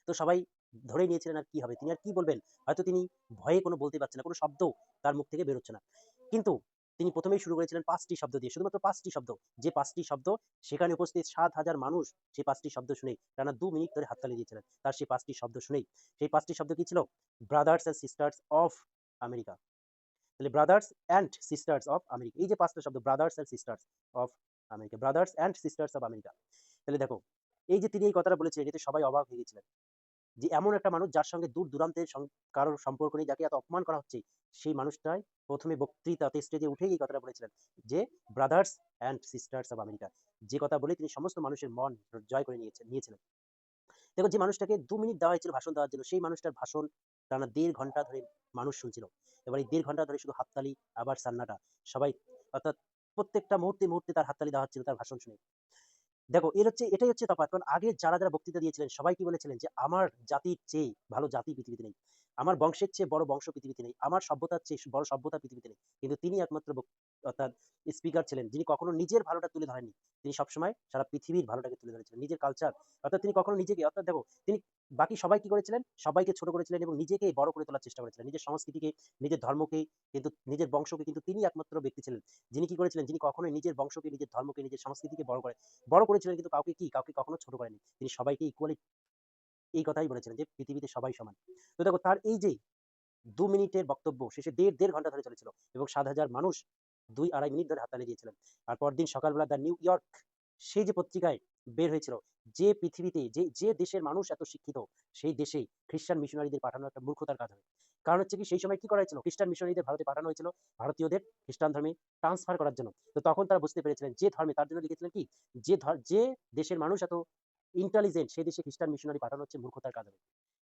তো সবাই ধরেই নিয়েছিলেন আর কি হবে? তিনি আর কি বলবেন? হয়তো তিনি ভয়ে কোনো বলতে পারছেন না। কোনো শব্দ তার মুখ থেকে বেরোচ্ছে না। কিন্তু তিনি ১ম এই শুরু করেছিলেন ৫ টি শব্দ দিয়ে। শুধুমাত্র ৫ টি শব্দ। যে ৫ টি শব্দ সেখানে উপস্থিত ৭,০০০ মানুষ সেই ৫ টি শব্দ শুনেই টানা ২ মিনিট ধরে হাততালি দিয়েছিলেন। তার সেই ৫ টি শব্দ শুনেই। সেই ৫ টি শব্দ কি ছিল? Brothers and sisters of America. তাহলে brothers and sisters of America. এই যে ৫ টা শব্দ brothers and sisters of America. Brothers and sisters of America. তাহলে দেখো, এই যে তিনি এই কথাটা বলেছিলেন এতে সবাই অবাক হয়ে গেছিলেন। যে এমন একটা মানুষ যার সঙ্গে দূর-দূরান্তের কারোর সম্পর্ক নেই, যাকে এত অপমান করা হচ্ছে, সেই মানুষটাই ১ম এ বক্তৃতাতে স্টেজে উঠেই এই কথাটা বলেছিলেন যে, "brothers and sisters of America." যে কথা বলে তিনি সমস্ত মানুষের মন জয় করে নিয়েছিলেন। দেখো যে মানুষটাকে ২ মিনিট দেওয়া হয়েছিল ভাষণ দেওয়ার জন্য, সেই মানুষটার ভাষণ টানা ১.৫ ঘন্টা ধরে মানুষ শুনছিল। এবার এই ১.৫ ঘন্টা ধরে শুধু হাততালি আবার সান্নাটা। সবাই অর্থাৎ প্রত্যেকটা মুহূর্তে তার হাততালি দেওয়া হচ্ছিল তার ভাষণ শুনে। দেখো এটাই হচ্ছে তফাৎ। কারণ আগে যারা বক্তৃতা দিয়েছিলেন সবাই কি বলেছিলেন যে, "আমার জাতির চেয়ে ভালো জাতি পৃথিবীতে নেই। আমার বংশের চেয়ে বড় বংশ পৃথিবীতে নেই। আমার সভ্যতার চেয়ে বড় সভ্যতা পৃথিবীতে নেই।" কিন্তু তিনি একমাত্র অর্থাৎ স্পিকার ছিলেন যিনি কখনো নিজের ভালোটা তুলে ধরেননি। তিনি সবসময় সারা পৃথিবীর ভালোটাকে তুলে ধরেছিলেন। নিজের কালচার অর্থাৎ তিনি কখনো নিজেকে অর্থাৎ দেখো তিনি বাকি সবাই কি করেছিলেন? সবাইকে ছোট করেছিলেন এবং নিজেকে বড় করে তোলার চেষ্টা করেছিলেন। নিজের সংস্কৃতিকে, নিজের ধর্মকে কিন্তু নিজের বংশকে কিন্তু তিনি একমাত্র ব্যক্তি ছিলেন। যিনি কি করেছিলেন? যিনি কখনোই নিজের বংশকে, নিজের ধর্মকে, নিজের সংস্কৃতিকে বড় করেছিলেন কিন্তু কাউকে কখনো ছোট করেননি। তিনি সবাইকে ইকুয়ালি এই কথাই বলেছিলেন যে পৃথিবীতে সবাই সমান। তো দেখো তার এই যে ২ মিনিটের বক্তব্য শেষে ১.৫ ঘন্টা ধরে চলেছিল এবং ৭,০০০ মানুষ ২-২.৫ মিনিট ধরে হাততালি দিয়েছিলেন। আর পরদিন সকালবেলা দ্য নিউ ইয়র্ক সেই যে পত্রিকায় বের হয়েছিল যে পৃথিবীতে যে দেশের মানুষ এত শিক্ষিত সেই দেশে খ্রিস্টান মিশনারিদের পাঠানো একটা মূর্খতার কাজ হবে। কারণ হচ্ছে কি সেই সময় কি করা হয়েছিল? খ্রিস্টান মিশনারিদের ভারতে পাঠানো হয়েছিল ভারতীয়দের খ্রিস্টান ধর্মে ট্রান্সফার করার জন্য। তো তখন তারা বুঝতে পেরেছিলেন যে ধর্মে তার জন্য লিখেছিলেন কি যে দেশের মানুষ এত ইন্টেলিজেন্ট সেই দেশে খ্রিস্টান মিশনারি পাঠানো হচ্ছে মূর্খতার কাজ হবে।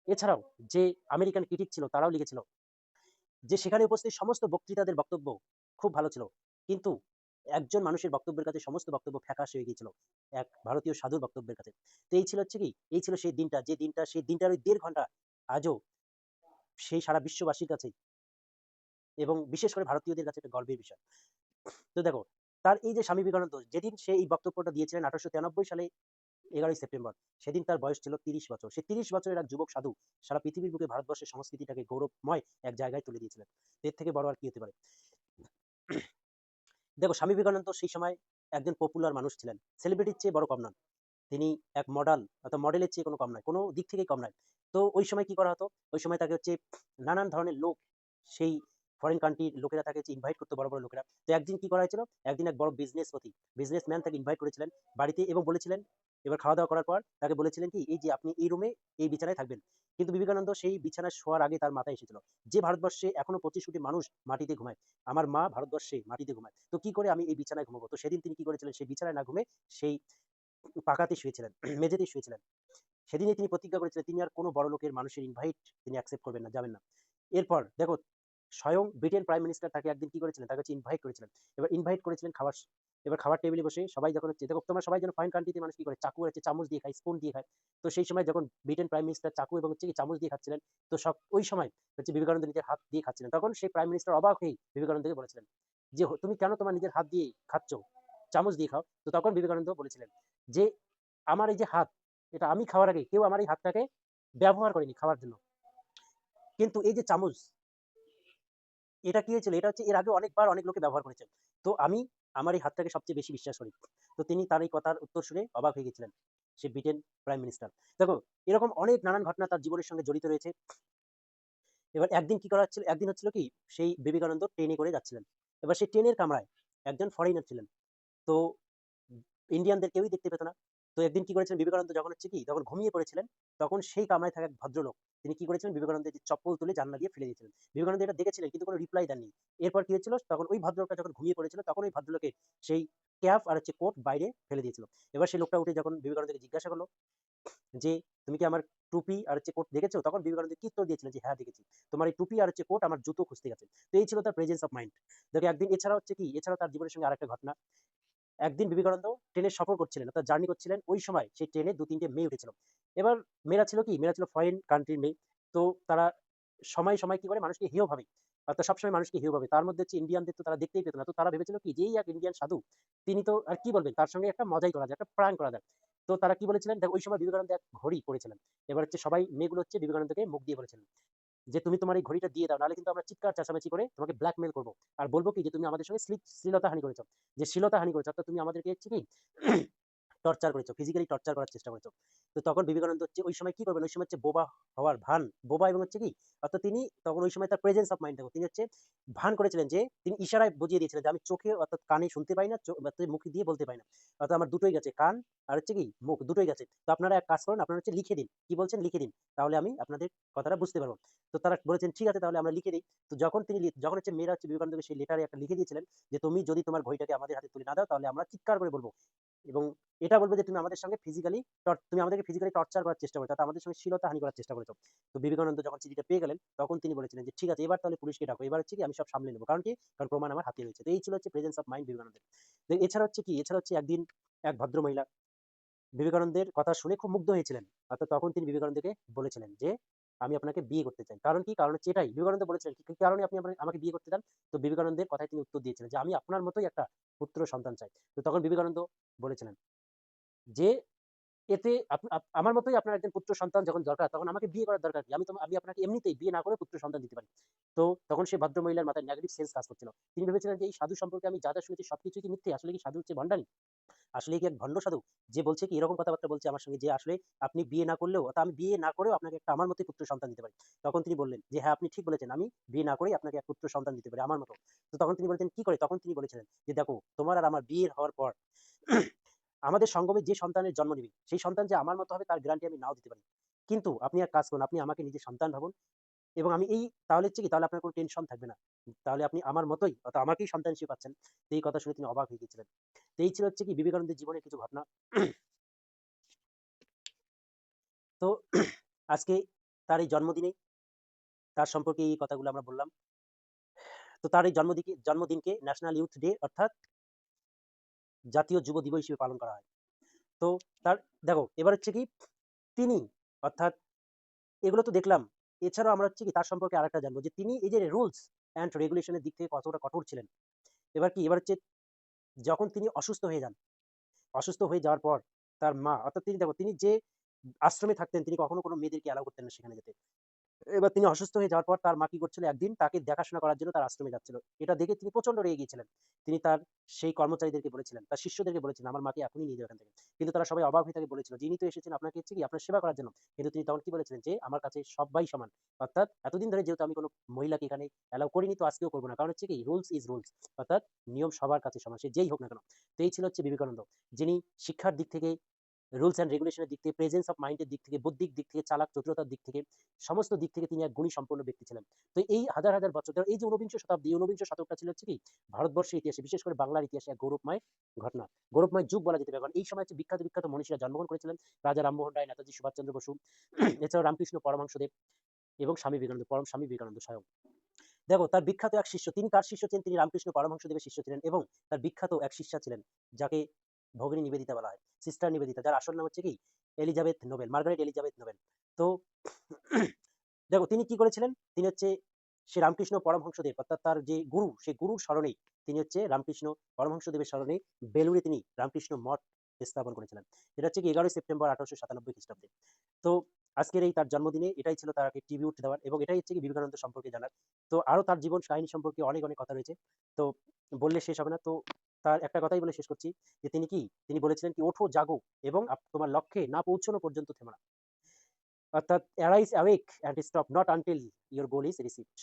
এছাড়াও যে আমেরিকান ক্রিটিক ছিল তারাও লিখেছিল যে সেখানে উপস্থিত সমস্ত বক্তৃতাদের বক্তব্য খুব ভালো ছিল। কিন্তু একজন মানুষের বক্তব্যের কাছে সমস্ত বক্তব্য ফ্যাকাশে হয়ে গিয়েছিল। এক ভারতীয় সাধুর বক্তব্যের কাছে। তো এই ছিল হচ্ছে কি, এই ছিল সেই দিনটা, সেই দিনটার ওই ১.৫ ঘন্টা আজও সেই সারা বিশ্ববাসীর কাছেই এবং বিশেষ করে ভারতীয়দের কাছে একটা গর্বের বিষয়। তো দেখো, তার এই যে স্বামী বিবেকানন্দ যেদিন সে এই বক্তব্যটা দিয়েছিলেন ১৮৯৩ সালে ১১ই সেপ্টেম্বর, সেদিন তার বয়স ছিল ৩০ বছর। সে ৩০ বছরের এক যুবক সাধু সারা পৃথিবীর বুকে ভারতবর্ষের সংস্কৃতিটাকে গৌরবময় এক জায়গায় তুলে দিয়েছিলেন। এর থেকে বড় আর কি হতে পারে? দেখো স্বামী বিবেকানন্দ সেই সময় একজন পপুলার মানুষ ছিলেন। সেলিব্রিটির চেয়ে বড় কম নন। তিনি এক মডেল অর্থাৎ মডেলের চেয়ে কোনো কম নয়। কোনো দিক থেকেই কম নয়। তো ওই সময় কি করা হতো? ওই সময় তাকে হচ্ছে নানান ধরনের লোক সেই ফরেন কান্ট্রির লোকেরা তাকে হচ্ছে ইনভাইট করতো বড় লোকেরা। তো একদিন কি করা হয়েছিল? একদিন এক বড় বিজনেসম্যান তাকে ইনভাইট করেছিলেন বাড়িতে এবং বলেছিলেন এবার খাওয়া-দাওয়া করার পর তাকে বলেছিলেন কি এই যে আপনি এই রুমে এই বিছানায় থাকবেন। কিন্তু বিবেকানন্দ সেই বিছানায় শোয়ার আগে তার মাথায় এসেছিল যে ভারতবর্ষে এখনো ২৫ কোটি মানুষ মাটিতে ঘুমায়। আমার মা ভারতবর্ষে মাটিতে ঘুমায়। তো কি করে আমি এই বিছানায় ঘুমাবো? তো সেদিন তিনি কি করেছিলেন? সেই বিছানায় না ঘুমিয়ে সেই পাকাতে শুয়েছিলেন, মেঝেতে শুয়েছিলেন। সেদিনই তিনি প্রতিজ্ঞা করেছিলেন তিনি আর কোনো বড়লোকের মানুষের ইনভাইট তিনি অ্যাকসেপ্ট করবেন না, যাবেন না। এরপর দেখো স্বয়ং ব্রিটেন প্রাইম মিনিস্টার তাকে একদিন কি করেছিলেন? তাকে হচ্ছে ইনভাইট করেছিলেন। এবার ইনভাইট করেছিলেন এবার খাবার টেবিলে বসে সবাই যখন হচ্ছে দেখো তোমরা সবাই জানো ফরেন কান্ট্রিতে মানুষ কি করে? চাকু হচ্ছে চামচ দিয়ে খায়, স্পুন দিয়ে খায়। তো সেই সময় যখন ব্রিটেন প্রাইম মিনিস্টার চাকু এবং হচ্ছে কি চামচ দিয়ে খাচ্ছিলেন, তো ওই সময় হচ্ছে বিবেকানন্দ নিজের হাত দিয়ে খাচ্ছিলেন। তখন সেই প্রাইম মিনিস্টার অবাক হয়েই বিবেকানন্দকে বলেছিলেন যে, "তুমি কেন তোমার নিজের হাত দিয়ে খাচ্ছ? চামচ দিয়ে খাও।" তো তখন বিবেকানন্দ বলেছিলেন যে, "আমার এই যে হাত এটা আমি খাওয়ার আগে কেউ আমার এই হাতটাকে ব্যবহার করেনি খাওয়ার জন্য। কিন্তু এই যে চামচ, এটা কি হয়েছিল, এটা হচ্ছে এর আগে অনেকবার অনেক লোকে ব্যবহার করেছেন। তো আমি আমার এই হাতটাকে সবচেয়ে বেশি বিশ্বাস করি। তো তিনি তার এই কথার উত্তর শুনে অবাক হয়ে গেছিলেন, সে ব্রিটেন প্রাইম মিনিস্টার। দেখো, এরকম অনেক নানান ঘটনা তার জীবনের সঙ্গে জড়িত রয়েছে। এবার একদিন কি করা হচ্ছিল, একদিন হচ্ছিল কি, সেই বিবেকানন্দ ট্রেনে করে যাচ্ছিলেন। এবার সেই ট্রেনের কামরায় একজন ফরেনার ছিলেন। তো ইন্ডিয়ানদের কেউই দেখতে পেত না। তো একদিন কি করেছিলেন বিবেকানন্দ, যখন হচ্ছে কি, যখন ঘুমিয়ে পড়েছিলেন, তখন সেই কামরায় থাকা এক ভদ্রলোক, তিনি কি করেছিলেন, বিবেকানন্দের যে চপ্পল তুলে জানলা দিয়ে ফেলে দিয়েছিলেন। বিবেকানন্দ এটা দেখেছিলেন কিন্তু কোনো রিপ্লাই দেননি। এরপর কি হয়েছিল, তখন ওই ভদ্রলোকটা যখন ঘুমিয়ে পড়েছিল, তখন ওই ভদ্রলোকের সেই ক্যাপ আর হচ্ছে কোট বাইরে ফেলে দিয়েছিল। এবার সেই লোকটা উঠে যখন বিবেকানন্দকে জিজ্ঞাসা করলো যে, তুমি কি আমার টুপি আর হচ্ছে কোট দেখেছো? তখন বিবেকানন্দ কি উত্তর দিয়েছিলেন যে, হ্যাঁ দেখেছি। তোমার এই টুপি আর হচ্ছে কোট আমার জুতো খুঁজতে গেছে। তো এই ছিল তার প্রেজেন্স অফ মাইন্ড। দেখো একদিন এছাড়া হচ্ছে কি, এছাড়াও তার জীবনের সঙ্গে আরেকটা ঘটনা। একদিন বিবেকানন্দ ট্রেনে সফর করছিলেন, অর্থাৎ জার্নি করছিলেন। ওই সময় সেই ট্রেনে ২-৩ টে মেয়ে উঠেছিল। এবার মেয়েরা ছিল কি, মেয়েরা ছিল ফরেন কান্ট্রির মেয়ে। তো তারা সময়, সময় কি করে মানুষকে হেয় ভাবে। অর্থাৎ সবসময় মানুষকে হেয় ভাবে। তার মধ্যে হচ্ছে ইন্ডিয়ানদের তো তারা দেখতেই পেত না। তো তারা ভেবেছিল কি যে, এই এক ইন্ডিয়ান সাধু, তিনি তো আর কি বলবেন, তার সঙ্গে একটা মজাই করা যায়, একটা প্রাঙ্ক করা যায়। তো তারা কি বলেছিলেন, দেখো ওই সময় বিবেকানন্দ এক ঘড়ি পড়েছিলেন। এবার হচ্ছে সবাই মেয়েগুলো হচ্ছে বিবেকানন্দকে মুখ দিয়ে বলেছিলেন যে, তুমি তোমার এই ঘড়িটা দিয়ে দাও, নাহলে কিন্তু আমরা চিৎকার চেঁচামেচি করে তোমাকে ব্ল্যাকমেল করবো। আর বলবো কি যে, তুমি আমাদের সঙ্গে শ্লীলতাহানি করেছো। যে শ্লীলতাহানি করেছো, অর্থাৎ তুমি আমাদেরকে হচ্ছে কি টর্চার করেছো, ফিজিক্যালি টর্চার করার চেষ্টা করেছো। তো তখন বিবেকানন্দ হচ্ছে ওই সময় কি করবেন, ওই সময় হচ্ছে বোবা হওয়ার ভান, বোবা এবং হচ্ছে কি, অর্থাৎ তিনি তখন ওই সময় তার প্রেজেন্স অফ মাইন্ড দেখো, তিনি হচ্ছে ভান করেছিলেন যে, তিনি ইশারায় বুঝিয়ে দিয়েছিলেন যে, আমি চোখে অর্থাৎ কানে শুনতে পাই না, মুখ দিয়ে বলতে পাই না, অর্থাৎ আমার দুটোই গেছে, কান আর হচ্ছে কি মুখ দুটোই গেছে। তো আপনারা এক কাজ করুন, আপনারা হচ্ছে লিখে দিন, কি বলছেন লিখে দিন, তাহলে আমি আপনাদের কথাটা বুঝতে পারবো। তো তারা বলেছেন ঠিক আছে, তাহলে আমরা লিখে দিই। তো যখন তিনি যখন হচ্ছে মেয়েরা হচ্ছে বিবেকানন্দকে সেই লেটারে একটা লিখে দিয়েছিলেন যে, তুমি যদি তোমার ঘড়িটাকে আমাদের হাতে তুলে না দাও, তাহলে আমরা চিৎকার করে বলবো এবং এটা বলবো যে, তুমি আমাদের সঙ্গে ফিজিক্যালি তুমি আমাদেরকে ফিজিক্যালি টর্চার করার চেষ্টা করেছো, অর্থাৎ আমাদের সঙ্গে শ্লীলতাহানি করার চেষ্টা করেছো। তো বিবেকানন্দ যখন চিঠিটা পেয়ে গেলেন, তখন তিনি বলেছিলেন যে, ঠিক আছে, এবার তাহলে পুলিশকে ডাকো, এবার হচ্ছে কি আমি সব সামলে নেবো। কারণ কি, কারণ প্রমাণ আমার হাতে রয়েছে। তো এই ছিল হচ্ছে প্রেজেন্স অফ মাইন্ড বিবেকানন্দের। তো এছাড়া হচ্ছে কি, এছাড়া হচ্ছে একদিন এক ভদ্র মহিলা বিবেকানন্দের কথা শুনে খুব মুগ্ধ হয়েছিলেন। অর্থাৎ তখন তিনি বিবেকানন্দকে বলেছিলেন যে, আমি আপনাকে বিয়ে করতে চাই। কারণ কি, কারণ হচ্ছে এটাই, বিবেকানন্দ বলেছিলেন কি কি কারণে আপনি আমাকে বিয়ে করতে চান? তো বিবেকানন্দের কথায় তিনি উত্তর দিয়েছিলেন যে, আমি আপনার মতোই একটা পুত্র সন্তান চাই। তো তখন বিবেকানন্দ বলেছিলেন যে, এতে আমার মতোই আপনার একজন পুত্র সন্তান যখন দরকার, তখন আমাকে বিয়ে করার দরকার কি? আমি আপনাকে এমনিতেই বিয়ে না করে পুত্র সন্তান দিতে পারি। তো তখন সেই ভদ্রমহিলার মাথায় নেগেটিভ সেন্স কাজ করছিল। তিনি ভেবেছিলেন যে, এই সাধু সম্পর্কে আমি যা, যা শুনেছি সবকিছুই কি মিথ্যে? আসলে কি সাধু হচ্ছে ভণ্ডামি? আসলে কি এক ভণ্ড সাধু? যে বলছে কি এরকম কথাবার্তা বলছে আমার সঙ্গে যে, আসলে আপনি বিয়ে না করলেও, অর্থাৎ আমি বিয়ে না করেও আপনাকে একটা আমার মতোই পুত্র সন্তান দিতে পারি। তখন তিনি বললেন যে, হ্যাঁ, আপনি ঠিক বলেছেন। আমি বিয়ে না করেই আপনাকে এক পুত্র সন্তান দিতে পারি আমার মতো। তো তখন তিনি বলেছেন, কি করে? তখন তিনি বলেছিলেন যে, দেখো, তোমার আর আমার বিয়ে হওয়ার পর আমাদের সঙ্গমে যে সন্তানের জন্ম নিবে, সেই সন্তান যে আমার মতো হবে তার গ্যারান্টি আমি নাও দিতে পারি। কিন্তু আপনি এক কাজ করুন, আপনি আমাকে নিজের সন্তান ভাবুন এবং আমি এই তাহলে হচ্ছে কি, তাহলে আপনার কোনো টেনশন থাকবে না। তাহলে আপনি আমার মতোই, অর্থাৎ আমাকেই সন্তান হিসেবে পাচ্ছেন। তো এই কথা শুনে তিনি অবাক হয়ে গিয়েছিলেন। তো এই ছিল হচ্ছে কি বিবেকানন্দের জীবনের কিছু ঘটনা। তো আজকে তার এই জন্মদিনে তার সম্পর্কে এই কথাগুলো আমরা বললাম। তো তার এই জন্মদিনকে ন্যাশনাল ইউথ ডে, অর্থাৎ জাতীয় যুব দিবস হিসেবে পালন করা হয়। তো তার দেখো এবার হচ্ছে কি, তিনি অর্থাৎ এগুলো তো দেখলাম। এছাড়াও আমরা হচ্ছে কি তার সম্পর্কে আরেকটা জানবো যে, তিনি এই যে রুলস অ্যান্ড রেগুলেশন এর দিক থেকে কতটা কঠোর ছিলেন। এবার কি, এবার হচ্ছে যখন তিনি অসুস্থ হয়ে যান, অসুস্থ হয়ে যাওয়ার পর তার মা, অর্থাৎ তিনি দেখো, তিনি যে আশ্রমে থাকতেন, তিনি কখনো কোনো মেয়েদেরকে অ্যালাউ করতেন না সেখানে যেতে। এবার তিনি অসুস্থ হয়ে যাওয়ার পর তার মা কি করছিল, একদিন তাকে দেখাশোনা করার জন্য তার আশ্রমে যাচ্ছিল। এটা দেখে তিনি প্রচন্ড রেগে গিয়েছিলেন। তিনি তার সেই কর্মচারীদেরকে বলেছিলেন, তার শিষ্যদেরকে বলেছিলেন, আমার মাকে এখনই নিয়ে যাও এখান থেকে। কিন্তু তারা সবাই অবাক হয়ে তাকে বলেছিল, যিনি তো এসেছেন আপনাকে হচ্ছে কি আপনার সেবা করার জন্য। কিন্তু তিনি তখন কি বলেছিলেন যে, আমার কাছে সবাই সমান। অর্থাৎ এতদিন ধরে যেহেতু আমি কোনো মহিলাকে এখানে অ্যালাউ করিনি, তো আজকেও করবো না। কারণ হচ্ছে কি, রুলস ইজ রুলস, অর্থাৎ নিয়ম সবার কাছে সমান, সে যেই হোক না কেন। তো এই ছিল হচ্ছে বিবেকানন্দ, যিনি শিক্ষার দিক থেকে, রুলস অ্যান্ড রেগুলেশনের দিক থেকে, প্রেজেন্স অফ মাইন্ডের দিক থেকে, বুদ্ধির দিক থেকে, চালাক চতুরতার দিক থেকে, সমস্ত দিক থেকে তিনি এক গুণী সম্পন্ন ব্যক্তি ছিলেন। তো এই হাজার হাজার বছর ধরে, এই যে ঊনবিংশ শতাব্দী, ঊনবিংশ শতকটা ছিল হচ্ছে কি ভারতবর্ষের ইতিহাসে, বিশেষ করে বাংলার ইতিহাসে এক গৌরবময় ঘটনা, গৌরবময় যুগ বলা যেতে পারে। কারণ এই সময় হচ্ছে বিখ্যাত বিখ্যাত মনীষীরা জন্মগ্রহণ করেছিলেন। রাজা রামমোহন রায়, নেতাজি সুভাষচন্দ্র বসু, এছাড়াও রামকৃষ্ণ পরমহংসদেব এবং স্বামী বিবেকানন্দ, পরম স্বামী বিবেকানন্দ স্বয়ং। দেখো তার বিখ্যাত এক শিষ্য, তিনি কার শিষ্য ছিলেন, তিনি রামকৃষ্ণ পরমহংসদেবের শিষ্য ছিলেন এবং তার বিখ্যাত এক শিষ্যা ছিলেন, যাকে ভগিনী নিবেদিতা বলা হয়, সিস্টার নিবেদিতা, যার আসল নাম হচ্ছে কি Elizabeth Nobel, Margaret Elizabeth Nobel. তো দেখো তিনি কি করেছিলেন, তিনি হচ্ছে সে রামকৃষ্ণ পরমহংসদেব, অর্থাৎ তার যে গুরু, সেই গুরুর স্মরণেই তিনি হচ্ছে রামকৃষ্ণ পরমহংসদেবের স্মরণে বেলুড়ে তিনি রামকৃষ্ণ মঠ স্থাপন করেছিলেন। এটা হচ্ছে কি 11ই সেপ্টেম্বর 1897 খ্রিস্টাব্দে। তো আজকের এই তার জন্মদিনে এটাই ছিল তাকে ট্রিবিউট দেওয়ার এবং এটাই হচ্ছে কি বিবেকানন্দ সম্পর্কে জানার। তো আরো তার জীবন কাহিনী সম্পর্কে অনেক কথা রয়েছে। তো বললে শেষ হবে না। তো তার একটা কথাই বলে শেষ করছি যে তিনি বলেছিলেন কি, "ওঠো, জাগো এবং তোমার লক্ষ্যে না পৌঁছানো পর্যন্ত থেমো না।" অর্থাৎ, "arise awake and stop not until your goal is রিচিভড।"